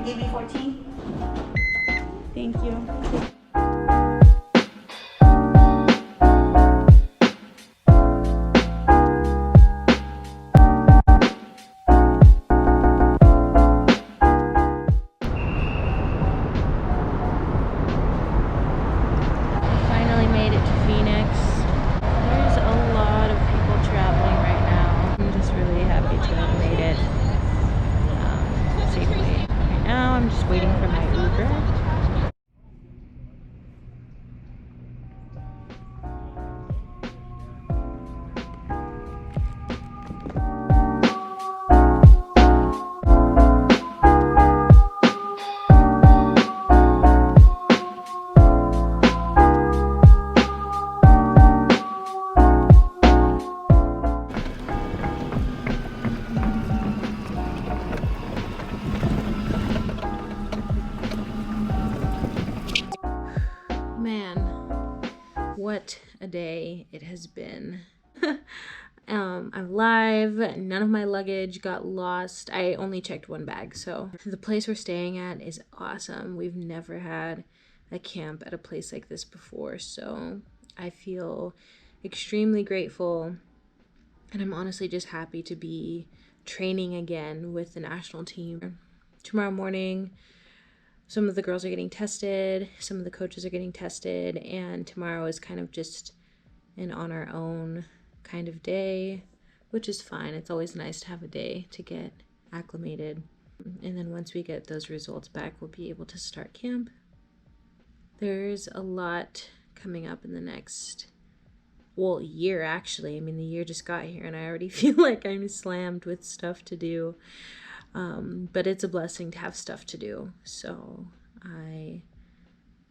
gonna give you 14. Thank you. Finally made it to Phoenix. There's a lot of people traveling right now. I'm just really happy to have made it safely. Right now I'm just waiting for my Uber. Man, what a day it has been. I'm alive. None of my luggage got lost. I only checked one bag. So the place we're staying at is awesome. We've never had a camp at a place like this before. So I feel extremely grateful. And I'm honestly just happy to be training again with the national team. Tomorrow morning, some of the girls are getting tested, some of the coaches are getting tested, and tomorrow is kind of just an on our own kind of day, which is fine. It's always nice to have a day to get acclimated. And then once we get those results back, we'll be able to start camp. There's a lot coming up in the next, year actually. I mean, the year just got here and I already feel like I'm slammed with stuff to do. But it's a blessing to have stuff to do. So I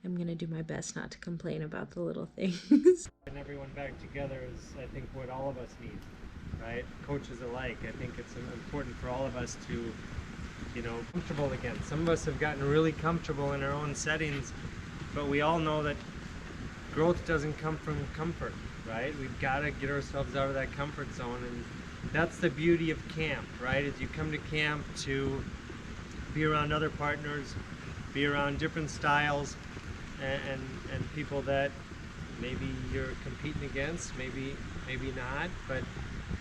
am going to do my best not to complain about the little things. And everyone back together is, I think, what all of us need, right? Coaches alike. I think it's important for all of us to, comfortable again. Some of us have gotten really comfortable in our own settings, but we all know that growth doesn't come from comfort, right? We've got to get ourselves out of that comfort zone, and that's the beauty of camp, right? Is you come to camp to be around other partners, be around different styles, and people that maybe you're competing against, maybe not, but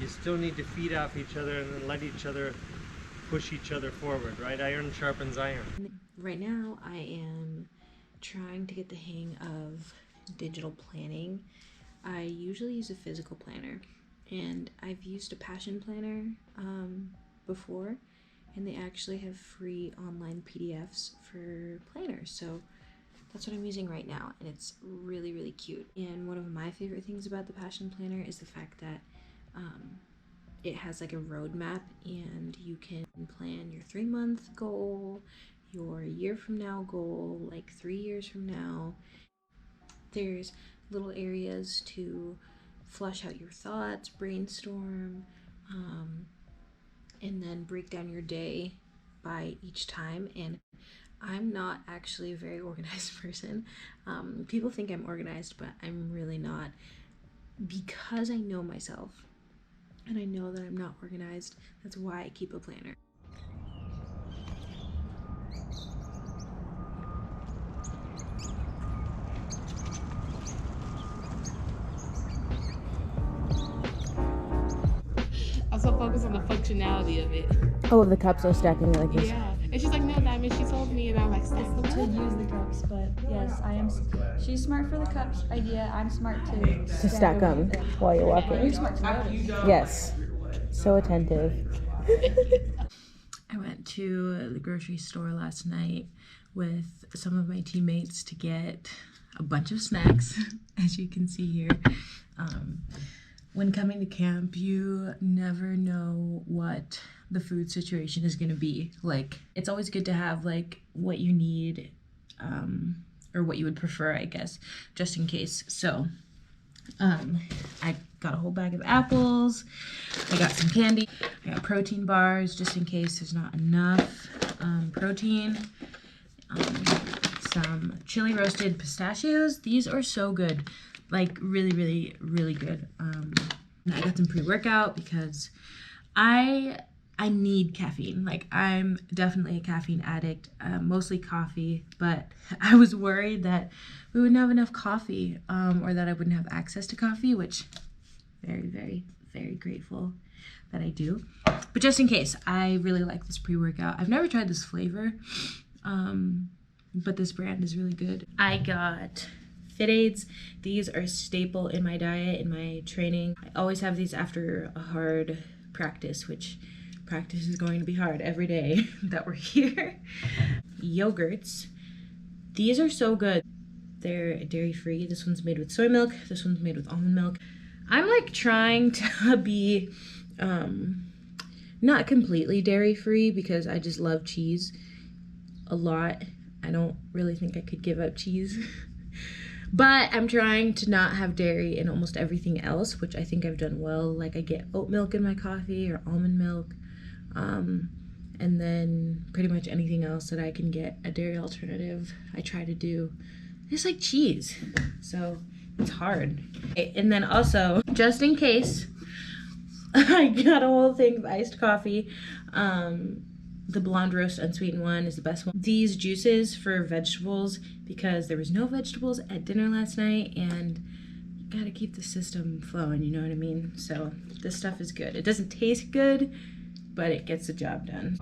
you still need to feed off each other and then let each other push each other forward, right? Iron sharpens iron. Right now I am trying to get the hang of digital planning. I usually use a physical planner, and I've used a passion planner before, and they actually have free online PDFs for planners. So that's what I'm using right now, and it's really, really cute. And one of my favorite things about the passion planner is the fact that it has like a roadmap, and you can plan your 3-month goal, your year from now goal, like 3 years from now. There's little areas to flush out your thoughts, brainstorm, and then break down your day by each time. And I'm not actually a very organized person. People think I'm organized, but I'm really not, because I know myself and I know that I'm not organized. That's why I keep a planner. I'm so focused on the functionality of it. Oh, the cups are stacking like this. Yeah. And she's like, no, Diamond, she told me, and I'm like, stack them To up. use the cups, but yes, I am. She's smart for the cups idea. I'm smart to Stack them while you're walking. You're smart to notice. Yes. So attentive. I went to the grocery store last night with some of my teammates to get a bunch of snacks, as you can see here. When coming to camp, you never know what the food situation is going to be. Like, it's always good to have like what you need, or what you would prefer, I guess, just in case. So I got a whole bag of apples, I got some candy, I got protein bars just in case there's not enough protein, some chili roasted pistachios. These are so good, like really, really, really good. And I got some pre-workout because I I need caffeine. Like, I'm definitely a caffeine addict, mostly coffee, but I was worried that we wouldn't have enough coffee, or that I wouldn't have access to coffee, which very, very, very grateful that I do. But just in case, I really like this pre-workout. I've never tried this flavor, but this brand is really good. I got FitAids. These are a staple in my diet, in my training. I always have these after a hard practice, which practice is going to be hard every day that we're here. Yogurts. These are so good. They're dairy-free. This one's made with soy milk. This one's made with almond milk. I'm like trying to be not completely dairy-free because I just love cheese a lot. I don't really think I could give up cheese. But I'm trying to not have dairy in almost everything else, which I think I've done well. Like, I get oat milk in my coffee or almond milk. And then pretty much anything else that I can get a dairy alternative, I try to do. It's like cheese, so it's hard. And then also, just in case, I got a whole thing of iced coffee. The blonde roast unsweetened one is the best one. These juices for vegetables, because there was no vegetables at dinner last night, and you gotta keep the system flowing, you know what I mean? So this stuff is good. It doesn't taste good, but it gets the job done.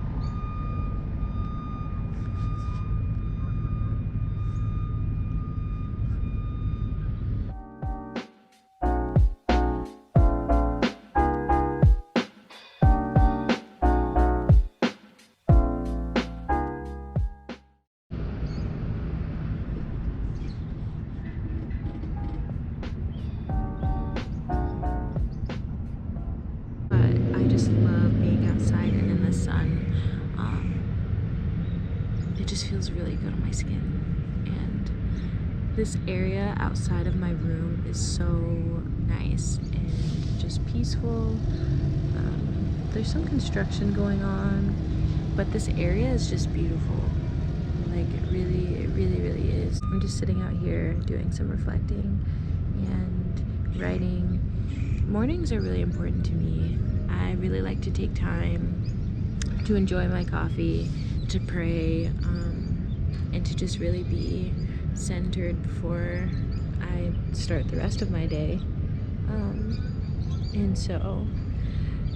I just love being outside and in the sun. It just feels really good on my skin. And this area outside of my room is so nice and just peaceful. There's some construction going on, but this area is just beautiful. Like, it really, really is. I'm just sitting out here doing some reflecting and writing. Mornings are really important to me. I really like to take time to enjoy my coffee, to pray, and to just really be centered before I start the rest of my day. And so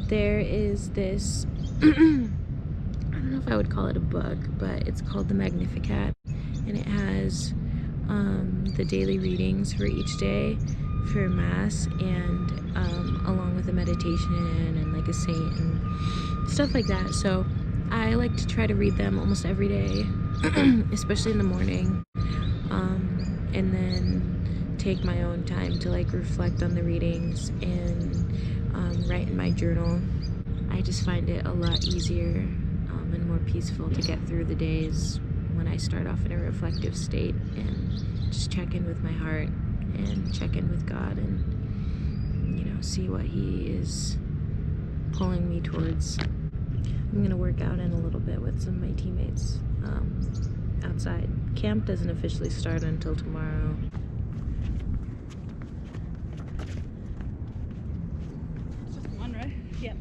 there is this, I don't know if I would call it a book, but it's called The Magnificat, and it has the daily readings for each day for Mass, and along with a meditation and like a saint and stuff like that. So I like to try to read them almost every day, especially in the morning, and then take my own time to like reflect on the readings and write in my journal. I just find it a lot easier and more peaceful to get through the days when I start off in a reflective state and just check in with my heart and check in with God and, you know, see what He is pulling me towards. I'm gonna work out in a little bit with some of my teammates outside. Camp doesn't officially start until tomorrow. Just one, right? Yep.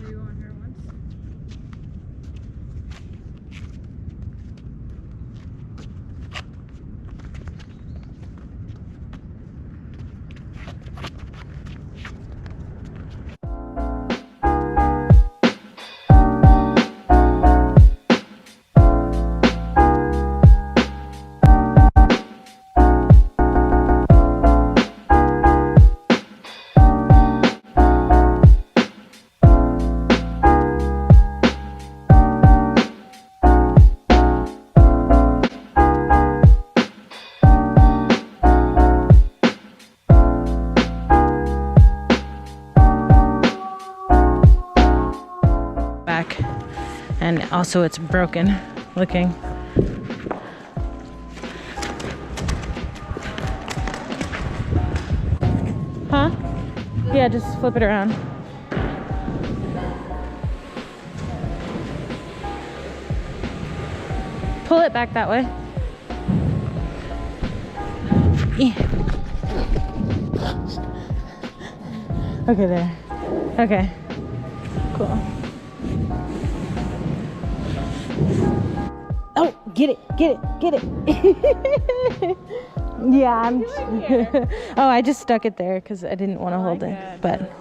Were you on here once? Back, and also it's broken looking. Huh? Yeah, just flip it around. Pull it back that way. Yeah. Okay, there. Okay. Cool. Oh, get it. Yeah, I'm. Oh, I just stuck it there because I didn't want to hold it. But.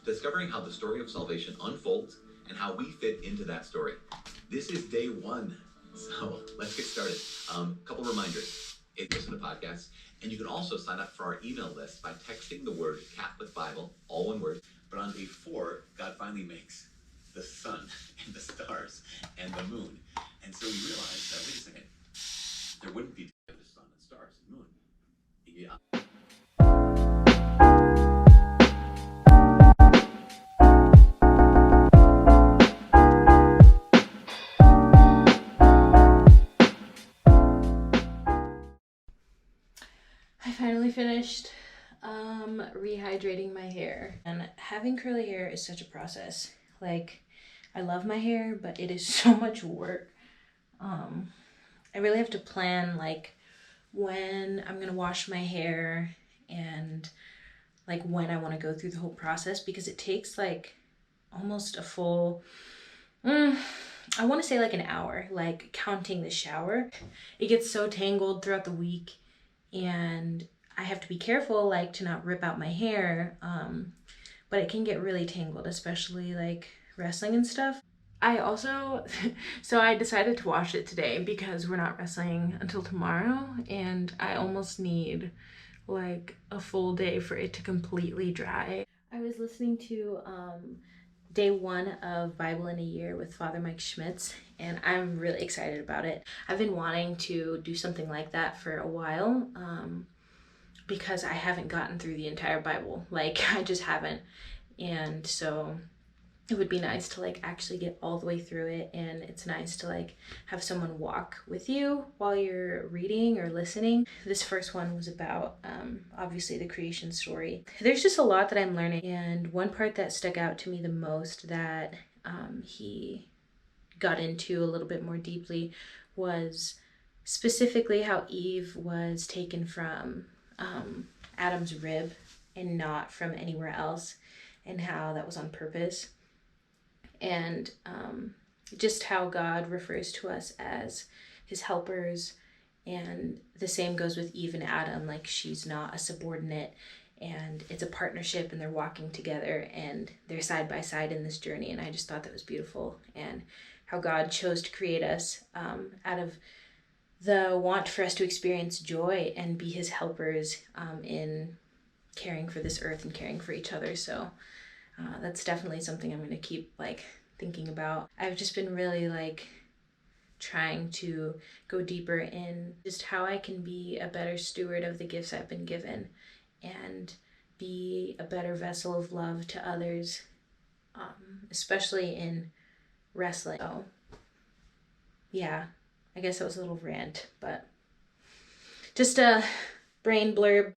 Discovering how the story of salvation unfolds and how we fit into that story. This is day 1, so let's get started. Couple reminders. Listen to podcasts, and you can also sign up for our email list by texting the word Catholic Bible, all one word. But on day 4, God finally makes the sun and the stars and the moon. And so we realized that, wait a second, there wouldn't be the sun and stars and moon. Yeah. I finally finished rehydrating my hair, and having curly hair is such a process. Like, I love my hair, but it is so much work. I really have to plan like when I'm gonna wash my hair and like when I want to go through the whole process, because it takes like almost a full I want to say like an hour, like counting the shower. It gets so tangled throughout the week, and I have to be careful like to not rip out my hair, but it can get really tangled, especially like wrestling and stuff. I also so I decided to wash it today because we're not wrestling until tomorrow, and I almost need like a full day for it to completely dry. I was listening to day 1 of Bible in a Year with Father Mike Schmitz, and I'm really excited about it. I've been wanting to do something like that for a while, because I haven't gotten through the entire Bible. Like, I just haven't. And so it would be nice to like actually get all the way through it, and it's nice to like have someone walk with you while you're reading or listening. This first one was about obviously the creation story. There's just a lot that I'm learning, and one part that stuck out to me the most that he got into a little bit more deeply was specifically how Eve was taken from Adam's rib and not from anywhere else, and how that was on purpose. And just how God refers to us as his helpers, and the same goes with Eve and Adam. Like, she's not a subordinate, and it's a partnership, and they're walking together, and they're side by side in this journey. And I just thought that was beautiful, and how God chose to create us out of the want for us to experience joy and be his helpers in caring for this earth and caring for each other. So that's definitely something I'm going to keep like thinking about. I've just been really like trying to go deeper in just how I can be a better steward of the gifts I've been given and be a better vessel of love to others, especially in wrestling. So yeah, I guess that was a little rant, but just a brain blurb.